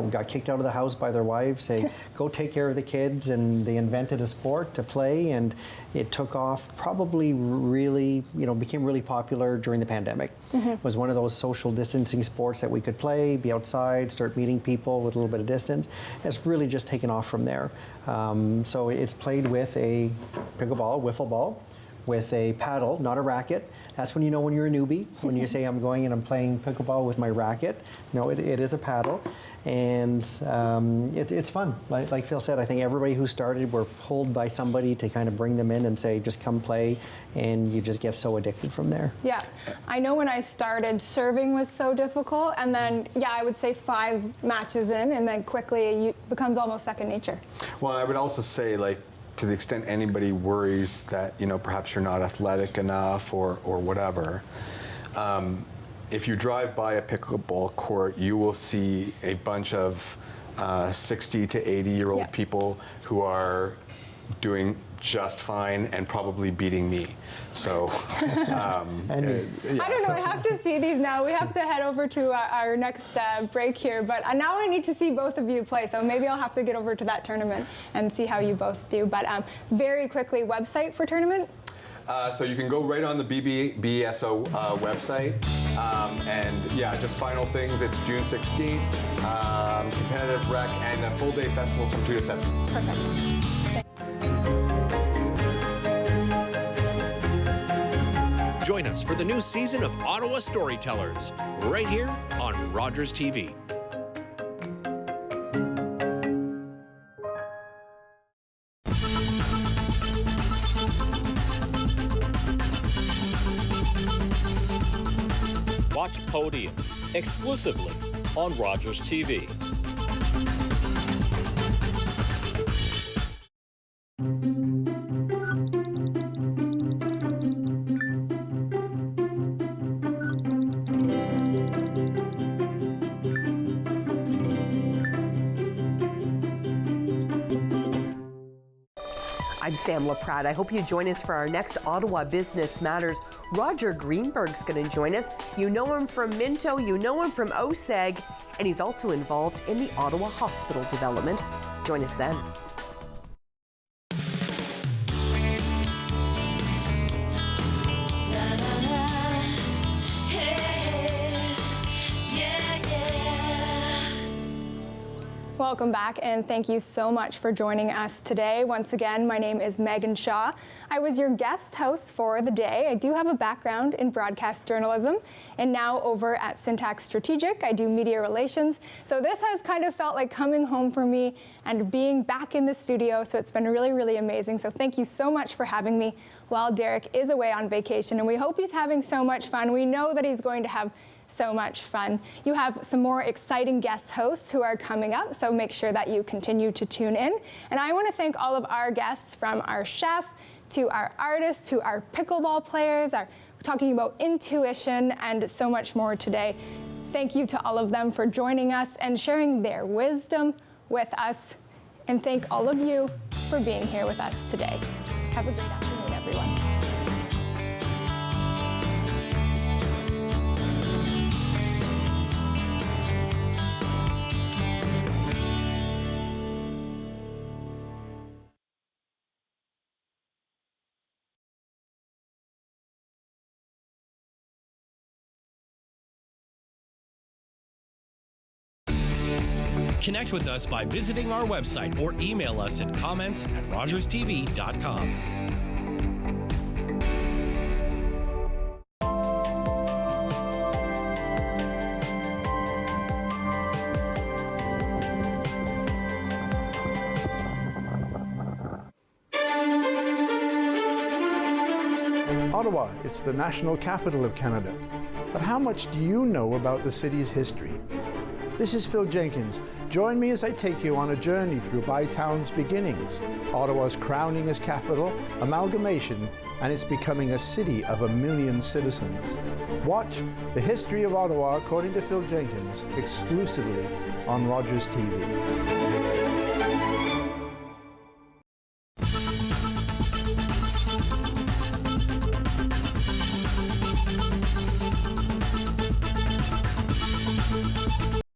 got kicked out of the house by their wives, say, go take care of the kids, and they invented a sport to play, and it took off probably really, became really popular during the pandemic. It was one of those social distancing sports that we could play, be outside, start meeting people with a little bit of distance. It's really just taken off from there. So it's played with a pickleball, wiffle ball, with a paddle, not a racket. That's when you know when you're a newbie, when you say I'm going and I'm playing pickleball with my racket. No, it is a paddle. And it's fun. Like Phil said, I think everybody who started were pulled by somebody to kind of bring them in and say, just come play, and you just get so addicted from there. Yeah, I know when I started, serving was so difficult, and then, I would say 5 matches in, and then quickly it becomes almost second nature. Well, I would also say, to the extent anybody worries that, perhaps you're not athletic enough or whatever, if you drive by a pickleball court, you will see a bunch of 60 to 80-year-old people who are doing just fine and probably beating me. So, I don't know, I have to see these now. We have to head over to our next break here, but now I need to see both of you play, so maybe I'll have to get over to that tournament and see how you both do. But very quickly, website for tournament? So you can go right on the BBSO website, and just final things. It's June 16th, competitive rec, and a full-day festival from 2 to 7. Perfect. Join us for the new season of Ottawa Storytellers, right here on Rogers TV. Watch Podium exclusively on Rogers TV. I'm Sam LaPrade. I hope you join us for our next Ottawa Business Matters. Roger Greenberg's going to join us. You know him from Minto, you know him from OSEG, and he's also involved in the Ottawa Hospital development. Join us then. Welcome back, and thank you so much for joining us today. Once again, my name is Megan Shaw. I was your guest host for the day. I do have a background in broadcast journalism, and now over at Syntax Strategic, I do media relations. So this has kind of felt like coming home for me and being back in the studio, so it's been really, really amazing. So thank you so much for having me while Derek is away on vacation, and we hope he's having so much fun. We know that he's going to have so much fun. You have some more exciting guest hosts who are coming up, so make sure that you continue to tune in. And I want to thank all of our guests, from our chef to our artists to our pickleball players, talking about intuition and so much more today. Thank you to all of them for joining us and sharing their wisdom with us. And thank all of you for being here with us today. Have a great afternoon, everyone. Connect with us by visiting our website or email us at comments@rogerstv.com. Ottawa, it's the national capital of Canada. But how much do you know about the city's history? This is Phil Jenkins. Join me as I take you on a journey through Bytown's beginnings, Ottawa's crowning as capital, amalgamation, and its becoming a city of 1 million citizens. Watch The History of Ottawa, according to Phil Jenkins, exclusively on Rogers TV.